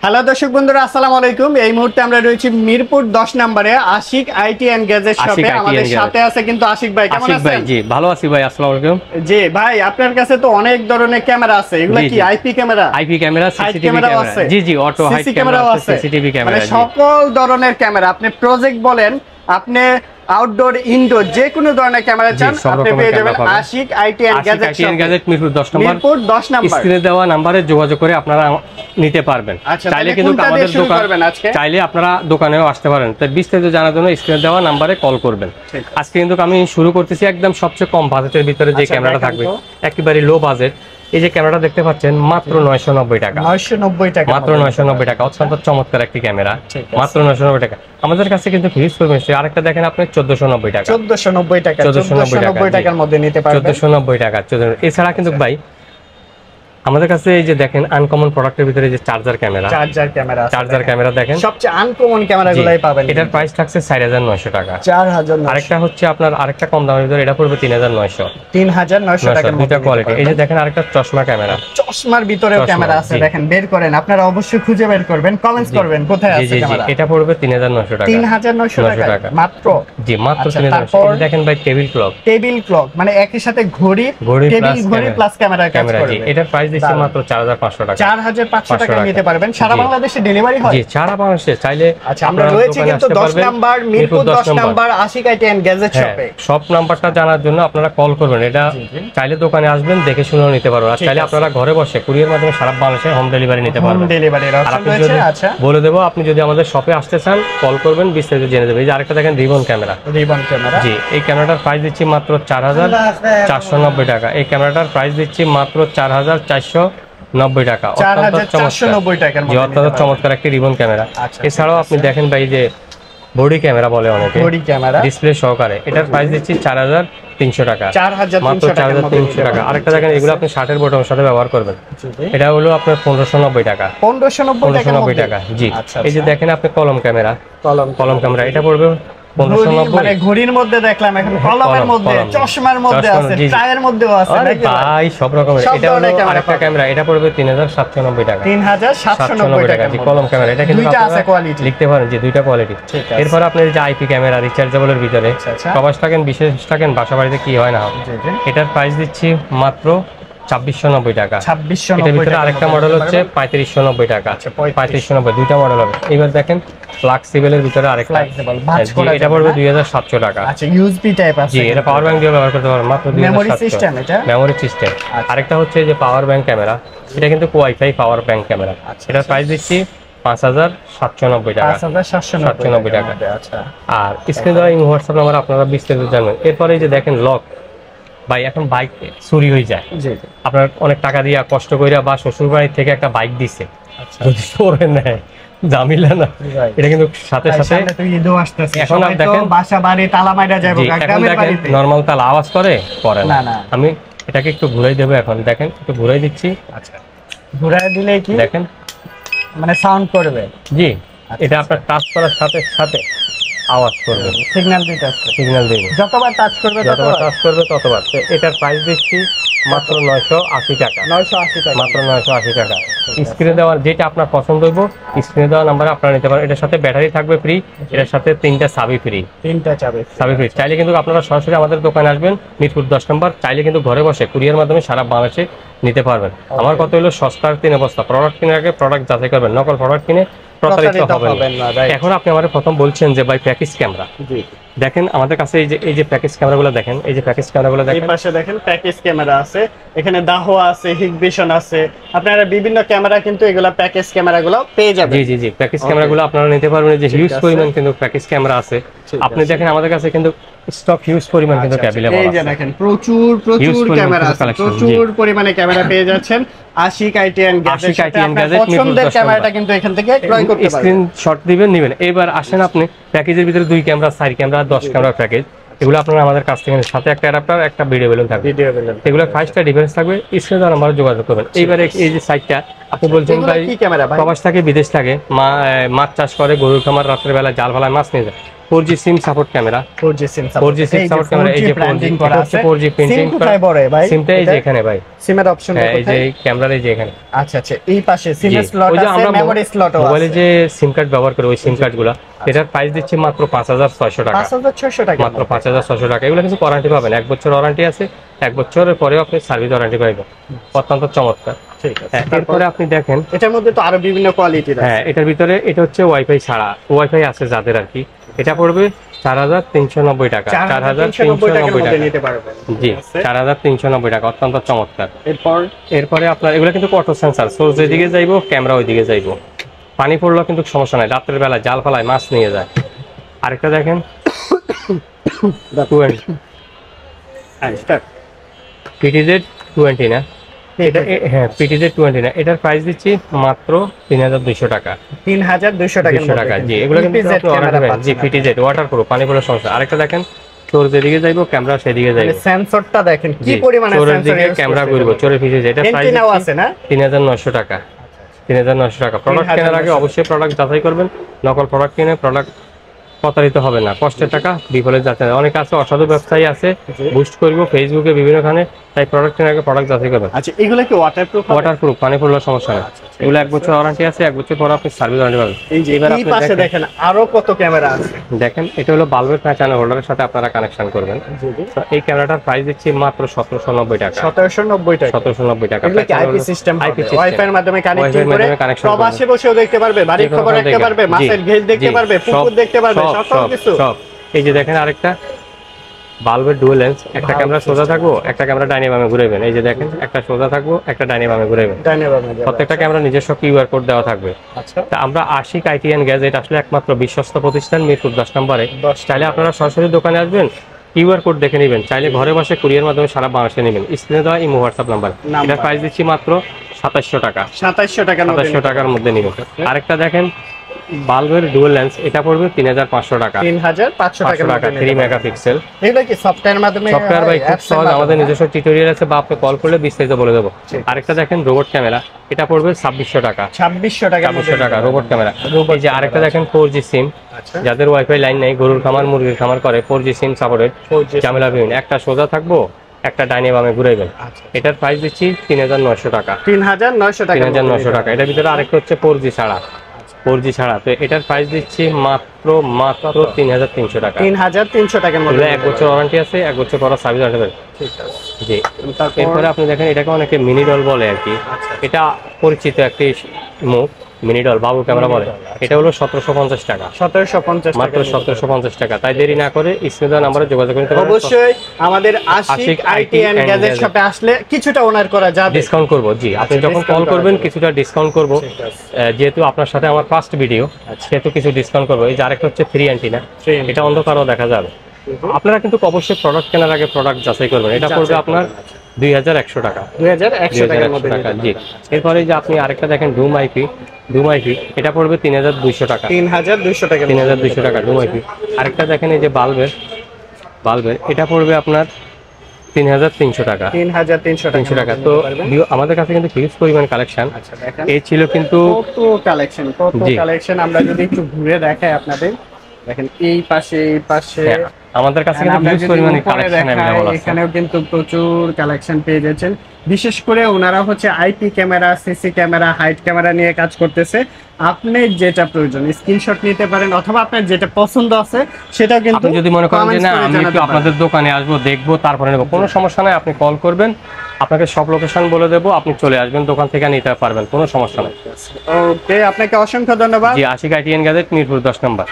Hello দর্শক বন্ধুরা, আসসালামু আলাইকুম। এই মুহূর্তে আমরা রয়েছি মিরপুর 10 নম্বরে আশিক আইটি এন্ড গ্যাজেট শপে। আমাদের সাথে আছে কিন্তু আশিক ভাই। কেমন আছেন? ভাই জি ভালো আছি ভাই। আসসালামু আলাইকুম। জি ভাই, আপনার কাছে তো অনেক ধরনের ক্যামেরা আছে। এগুলা কি IP camera? IP camera, CCTV camera আছে। জি জি, অটো হাইট ক্যামেরা আছে, সিসিটিভি ক্যামেরা, মানে সকল ধরনের ক্যামেরা। আপনি প্রজেক্ট বলেন, আপনি আউটডোর ইনডোর যে কোনো ধরনের ক্যামেরা চান আপনি পেয়ে যাবেন Ashiq IT and gadget Mirpur 10 number. Mirpur 10 number স্ক্রিনে দেওয়া নম্বরে যোগাযোগ করে আপনারা নিতে পারবেন। চাইলে কিন্তু আমাদের দোকান, চাইলে আপনারা দোকানেও আসতে পারেন। তাই বিস্তারিত জানার জন্য স্ক্রিনে দেওয়া নম্বরে কল করবেন। আজকে কিন্তু আমি শুরু করতেছি একদম সবচেয়ে কম বাজেটের ভিতরে যে ক্যামেরাটা থাকবে, একেবারে লো বাজেট। এই যে ক্যামেরাটা দেখতে পাচ্ছেন মাত্র 990 টাকা। 990 টাকা, মাত্র 990 টাকা। অত্যন্ত চমৎকার একটি ক্যামেরা, মাত্র 990 টাকা। আমাদের কাছে কিন্তু হিউজ পরিমাণ। আরেকটা দেখেন আপনি 1490 টাকা। 1490 টাকা, 1490 টাকার মধ্যে নিতে পারবেন। 1490 টাকা। এছাড়া কিন্তু ভাই আমাদের কাছে এই যে দেখেন আনকমন প্রোডাক্টের ভিতরে যে চার্জার ক্যামেরা দেখেন, সবচেয়ে আনকমন ক্যামেরাগুলাই পাবেন। এটার প্রাইস থাকছে 4900 টাকা। 4900। আরেকটা হচ্ছে আপনার আরেকটা কম দামের ভিতরে, এটা পড়বে 3900। 3900 টাকার মধ্যে কোয়ালিটি। এই যে দেখেন আরেকটা চশমা ক্যামেরা, চশমার ভিতরেও ক্যামেরা আছে। দেখেন, বের করেন, আপনারা অবশ্যই খুঁজে বের করবেন, কমেন্টস করবেন কোথায় আছে ক্যামেরা। এটা পড়বে 3900 টাকা। 3900 টাকা মাত্র। জি মাত্র 3900। দেখেন ভাই টেবিল ক্লক, মানে একই সাথে ঘড়ি প্লাস ক্যামেরা কাজ করবে। এটার প্রাইস দিচ্ছি মাত্র 4500 টাকা। 4500 টাকা নিতে পারবেন। সারা বাংলাদেশে ডেলিভারি হয়। জি সারা বাংলাদেশে চাইলে। আচ্ছা, আমরা রয়েছি কিন্তু 10 number, Mirpur 10 number Ashiq IT and gadget শপে। সব নাম্বারটা জানার জন্য আপনারা কল করবেন। এটা চাইলে দোকানে আসবেন, দেখে শুনে নিতে পারবেন। আর চাইলে আপনারা ঘরে বসে কুরিয়ার মাধ্যমে সারা বাংলাদেশে হোম ডেলিভারি নিতে পারবেন। হোম ডেলিভারির অপশন রয়েছে। আচ্ছা, বলে দেব, আপনি যদি আমাদের শপে আসতে চান কল করবেন, বিস্তারিত জেনে যাবেন। এই যে আরেকটা দেখেন রিবন ক্যামেরা। জি, এই ক্যামেরাটার প্রাইস দিচ্ছি মাত্র 4490 টাকা। এই ক্যামেরাটার প্রাইস দিচ্ছি মাত্র 4490 টাকা। অত্যন্ত চমৎকার একটি রিবন ক্যামেরা। এছাড়াও আপনি দেখেন ভাই যে বডি ক্যামেরা বলে অনেকে, ডিসপ্লে সহকারে, এটার প্রাইস দিচ্ছি 4300 টাকা। মাত্র 4300 টাকা। আরেকটা দেখেন, এগুলো আপনি শার্টের বটমের সাথে ব্যবহার করবেন। এটা হলো আপনার 1590 টাকা। 1590 টাকা। জি, এই যে দেখেন আপনি কলম ক্যামেরা, এটা পড়বে 1590। মানে ঘড়ির মধ্যে দেখলাম, এখন কলমের মধ্যে, চশমার মধ্যে আছে, টায়ার মধ্যেও আছে নাকি ভাই? সব রকমের। এটা হলো আরেকটা ক্যামেরা, এটা পড়বে 3790 টাকা। 3790 টাকা। জি, কলম ক্যামেরা। এটা কিন্তু দুইটা আছে কোয়ালিটি, লিখতে পারেন যে দুইটা কোয়ালিটি। এরপর আপনার যে আইপি ক্যামেরা রিচার্জেবলের ভিতরে, প্রবাস থাকেন, বিশেষ থাকেন, বাসা বাড়িতে কি হয় না, এটার প্রাইস দিচ্ছি মাত্র 2690 টাকা। 2690। এর ভিতরে আরেকটা মডেল হচ্ছে 3590 টাকা। 3590, দুইটা মডেল হবে। এবার দেখেন ফ্লেক্সিবলের ভিতরে আরেকটা, এটা পড়বে 2700 টাকা। আচ্ছা, ইউএসবি টাইপ আছে। জি, এটা পাওয়ার ব্যাংক দিয়ে ব্যবহার করতে পারবেন, মাত্র 2700। Memory system. আরেকটা হচ্ছে যে পাওয়ার ব্যাংক ক্যামেরা, এটা কিন্তু ওয়াইফাই পাওয়ার ব্যাংক ক্যামেরা। এটার প্রাইস দিচ্ছি 5790 টাকা। 5790 টাকা। আচ্ছা, আর স্ক্রিনে দেওয়া হোয়াটসঅ্যাপ নাম্বার আপনারা বিস্তারিত জানবেন। এরপরে এই যে দেখেন লক, ভাই এখন বাইক চুরি হয়ে যায়। আপনার অনেক টাকা দিয়া কষ্ট কইরা বা শ্বশুর বাড়ি থেকে একটা বাইক দিছে, যদি চোরে নেয় জামিলা না। এটা কিন্তু সাথে এখন দেখেন বাসা বাড়ি তালা মাইরা যাবে, গ্রামের বাড়িতে নরমাল তালা আওয়াজ করে না। আমি এটাকে একটু ঘুরাই দেব। এখন দেখেন, একটু ঘুরাই দিচ্ছি। আচ্ছা, ঘুরাই দিলে কি দেখেন মানে সাউন্ড করবে? জি, এটা আপনার টাচ করার সাথে সাথে আওয়াজ করবে, সিগন্যাল দিবে। যতবার টাচ করবে ততবার। এটার প্রাইস দিচ্ছি মাত্র 980 টাকা। 980 টাকা, মাত্র 980 টাকা। স্ক্রিনে দেওয়া যেটা আপনার পছন্দ হইব, স্ক্রিনে দেওয়া নাম্বারে আপনারা নিতে পারেন। এটার সাথে ব্যাটারি থাকবে ফ্রি, এটার সাথে 3টা চাবি ফ্রি। চাইলে কিন্তু আপনারা সরাসরি আমাদের দোকানে আসবেন, মিরপুর 10 নম্বর। চাইলে কিন্তু ঘরে বসে কুরিয়ার মাধ্যমে সারা বাংলাদেশে নিতে পারবেন। আমার কথা হলো সস্তার 3 অবস্থা। প্রোডাক্ট কেনার আগে প্রোডাক্ট যাচাই করবেন, নকল প্রোডাক্ট কিনে প্রতারিত হবেন না। এখন আপনি আমাদের প্রথম বলছেন যে ভাই প্যাকেজ ক্যামেরা, দেখেন আমাদের কাছে এই যে প্যাকেজ ক্যামেরাগুলো দেখেন, এই যে প্যাকেজ ক্যামেরাগুলো দেখেন, এই পাশে দেখেন প্যাকেজ ক্যামেরা আছে, এখানে দাহোয়া আছে, হিগভিশন আছে। আপনারা বিভিন্ন ক্যামেরা কিন্তু এগুলা প্যাকেজ ক্যামেরাগুলো পেয়ে যাবেন। জি, প্যাকেজ ক্যামেরাগুলো আপনারা নিতে পারবেন। যে হিউজ পরিমাণ কিন্তু প্যাকেজ ক্যামেরা আছে। আপনি দেখেন আমাদের কাছে কিন্তু স্টক হিউজ পরিমাণ কিন্তু अवेलेबल আছে। এই যে দেখেন প্রচুর ক্যামেরা আছে, প্রচুর পরিমাণে ক্যামেরা পেয়ে যাচ্ছেন আশিক আইটি এন্ড গ্যাজেট। পছন্দের ক্যামেরাটা কিন্তু এখান থেকে ক্রয় করতে পারবেন। স্ক্রিনশট দিবেন, নেবেন। এবার আসেন আপনি প্যাকেজের ভিতরে 2 ক্যামেরা, 4 ক্যামেরা, 10 ক্যামেরা প্যাকেজ, এগুলো আপনারা আমাদের কাছ থেকে সাথে একটা অ্যাডাপ্টার, একটা ভিডিও বেলুন থাকবে। এগুলো 5টা ডিভাইস থাকবে। স্ক্রিনে দেওয়া নাম্বারে যোগাযোগ করবেন। এইবারে এই যে সাইটটা আপনি বলছেন ভাই প্রবাস থাকে, বিদেশ থাকে, মাছ চাষ করে, গরুর খামার, রাতের বেলা জাল ফেলায় মাছ নিয়ে যায়, 4G সিম সাপোর্ট ক্যামেরা, 4G সিম 4G সিম সাপোর্ট ক্যামেরা, এই যে 4G করা আছে, 4G প্রিন্টিং করা। সিমটা এই যে এখানে ভাই, সিমের অপশন হ্যাঁ এই যে এই ক্যামেরার এই যে এখানে। আচ্ছা আচ্ছা, এই পাশে সিম স্লট আছে, মেমরি স্লটও আছে। মোবাইলে যে সিম কার্ড ব্যবহার করে ওই সিম কার্ডগুলো, এটার প্রাইস দিচ্ছি মাত্র 5600 টাকা, 5600 টাকা, মাত্র 5600 টাকা। এগুলো কিছু ওয়ারেন্টি পাবেন, 1 বছর ওয়ারেন্টি আছে, 1 বছরের পরেও আপনি সার্ভিস ওয়ারেন্টি পাবেন, অত্যন্ত চমৎকার। ঠিক আছে, এরপরে আপনি দেখেন এটার মধ্যে তো আরো বিভিন্ন কোয়ালিটির আছে। হ্যাঁ, এটার ভিতরে এটা হচ্ছে ওয়াইফাই ছাড়া, ওয়াইফাই আছে যাদের আর কি, এটা পড়বে 4390 টাকা, 4390 টাকা নিতে পারবেন। জি, 4390 টাকা, অত্যন্ত চমৎকার। এরপরে আপনার এগুলো কিন্তু অটো সেন্সর, সোর্স যেদিকে যাইবো ক্যামেরা ওইদিকে যাইবো, পানি পড়লেও কিন্তু সমস্যা নাই, রাতের বেলা জাল ফালায় মাছ নিয়ে যায়। আরেকটা দেখেন PTZ 20 না, এটা হ্যাঁ PTZ 20 না, এটার প্রাইস দিচ্ছি মাত্র 3200 টাকা, 3200 টাকা। জি, এগুলো কিন্তু আপনি অর্ডার করবেন। জি, PTZ ওয়াটারপ্রুফ, পানি পড়ার সমস্যা। আরেকটা দেখেন চোর যেদিকে যাইবো ক্যামেরা সেদিকে যাইবো, সেন্সরটা দেখেন কি পরিমাণে চোরের দিকে ক্যামেরা ঘুরবো, চোরের পিছে। এটা প্রাইস আছে না 3900 টাকা, 3900 টাকা। প্রোডাক্ট কেনার আগে অবশ্যই প্রোডাক্ট যাচাই করবেন, নকল প্রোডাক্ট কিনে প্রোডাক্ট প্রতারিত হবে না, কষ্টের টাকা বিফলে যাচ্ছে না। অনেক আছে অসাধু ব্যবসায়ী আছে, বুস্ট করবো ফেসবুকে বিভিন্নখানে, তাই প্রোডাক্ট কেনার আগে প্রোডাক্ট যাচাই করবেন। আচ্ছা, এগুলো কি ওয়াটারপ্রুফ? ওয়াটারপ্রুফ, পানি পড়লে সমস্যা নেই। এগুলো 1 বছর ওয়ারেন্টি আছে, 1 বছর পর আপনি সার্ভিস ওয়ারেন্টি পাবেন। এই যে এবার আপনি পাশে দেখেন আরো কত ক্যামেরা আছে। দেখেন এটা হলো বাল্বের প্যাটার্ন হোল্ডারের সাথে আপনারা কানেকশন করবেন। তো এই ক্যামেরাটার প্রাইস দিচ্ছি মাত্র 1790 টাকা, 1790 টাকা, 1790 টাকা। এগুলো কি আইপি সিস্টেম, ওয়াইফাই এর মাধ্যমে কানেক্টিং করে প্রবাসে বসেও দেখতে পারবে, বাড়ির খবর দেখতে পারবে, মাছের ঘেজ দেখতে পারবে, পুকুর দেখতে পারবে, সব কিছু। এই যে দেখেন আরেকটা বাল্বের ডুয়াল লেন্স, একটা ক্যামেরা সোজা থাকবো, একটা ক্যামেরা ডাইনে বামে ঘুরাবেন। এই যে দেখেন একটা সোজা থাকবো, একটা ডাইনে বামে ঘুরাবেন। প্রত্যেকটা ক্যামেরা নিজস্ব কিউআর কোড দেওয়া থাকবে। আচ্ছা, তা আমরা আশিক আইটি এন্ড গ্যাজেট আসলে একমাত্র বিশ্বস্ত প্রতিষ্ঠান, মিরপুর 10 নম্বরে। চাইলে আপনারা সরাসরি দোকানে আসবেন, কিউআর কোড দেখে নেবেন, চাইলে ঘরে বসে কুরিয়ার মাধ্যমে সারা বাংলাদেশে নেবেন। স্ক্রিনে দেওয়া ইমো হোয়াটসঅ্যাপ নাম্বার, এটা প্রাইস দিচ্ছি মাত্র 2700 টাকা, 2700 টাকা, 2700 টাকার মধ্যে নেবেন। আরেকটা দেখেন বাল্বের ডুয়াল লেন্স, এটা পড়বে 3500 টাকা, 3500 টাকা, 3 মেগাপিক্সেল। এগুলো কি সফটওয়্যার মাধ্যমে? সফটওয়্যার ভাই খুব সহজ, আমাদের নিজস্ব টিউটোরিয়াল আছে, বা আপনি কল করলে বিস্তারিত বলে দেবো। আরেকটা দেখেন রোবট ক্যামেরা, এটা পড়বে 2600 টাকা, 2600 টাকা রোবট ক্যামেরা। এই যে আরেকটা দেখেন 4G সিম, যাদের ওয়াইফাই লাইন নেই, গরুর খামার মুরগির খামার করে, 4G সিম সাপোর্টেড, ঝামেলা বিভিন্ন, একটা সোজা থাকবো, একটা ডাইনে বামে ঘুরাইবেন। এটার প্রাইস দিচ্ছি 3900 টাকা, 3900 টাকা, 3900 টাকা। এটার ভিতরে আরেকটা হচ্ছে 4G ছাড়া, 4G ছাড়া, তো এটার প্রাইস দিচ্ছি মাত্র 3300 টাকা, 3300 টাকার মধ্যে। 1 বছর ওয়ারেন্টি আছে, 1 বছর পর সার্ভিস ওয়ারেন্টি পাবেন। ঠিক আছে, জি। এরপরে আপনি দেখেন এটাকে অনেকে মিনি ডল বলে আর কি, এটা পরিচিত একটি মুখ, মিনি ডল বাবু ক্যামেরা বলে। এটা হলো 1750 টাকা, 1750 মাত্র 1750 টাকা। তাই দেরি না করে স্ক্রিনে দেওয়া নম্বরে যোগাযোগ করতে পারেন। অবশ্যই আমাদের আশিক আইটি এন্ড গ্যাজেট শপে আসলে কিছুটা অনার করা যাবে, ডিসকাউন্ট করব। জি, আপনি যখন কল করবেন কিছুটা ডিসকাউন্ট করব, যেহেতু আপনার সাথে আমার ফার্স্ট ভিডিও, সেহেতু কিছু ডিসকাউন্ট করব। এই যে আরেকটা হচ্ছে 3 অ্যান্টিনা, এটা অন্ধকারও দেখা যাবে। আপনারা কিন্তু অবশ্যই প্রোডাক্ট কেনার আগে প্রোডাক্ট যাচাই করবেন। এটা পড়বে আপনার 2100 টাকা, 2100 টাকার মধ্যে। জি। এরপরে যে আপনি আরেকটা দেখেন ডুম আইপি, এটা পড়বে 3200 টাকা, 3200 টাকা, 3200 টাকা ডুম আইপি। আরেকটা দেখেন এই যে বাল্বের, এটা পড়বে আপনার 3300 টাকা, 3300 টাকা। তো আমাদের কাছে কিন্তু হিউজ পরিমাণ কালেকশন এই ছিল, কিন্তু কত কালেকশন আমরা যদি একটু ঘুরে দেখাই আপনাদের, দেখেন এই পাশে আমাদের কাছে কিন্তু হিউজ পরিমাণ কালেকশন अवेलेबल আছে। এখানেও কিন্তু প্রচুর কালেকশন পেয়ে যাচ্ছেন। বিশেষ করে ওনারা হচ্ছে IP camera, CC camera, height camera নিয়ে কাজ করতেছে। আপনি যেটা প্রয়োজন স্ক্রিনশট নিতে পারেন, অথবা আপনার যেটা পছন্দ আছে সেটা কিন্তু আপনি যদি মনে করেন যে না আমি একটু আপনাদের দোকানে আসবো, দেখবো, তারপরে নেব, কোনো সমস্যা নাই। আপনি কল করবেন, আপনাকে সব লোকেশন বলে দেবো, আপনি চলে আসবেন, দোকান থেকে নিতে পারবেন, কোনো সমস্যা নাই। ওকে, আপনাকে অসংখ্য ধন্যবাদ। জি, Ashiq IT and gadget, Mirpur 10 number.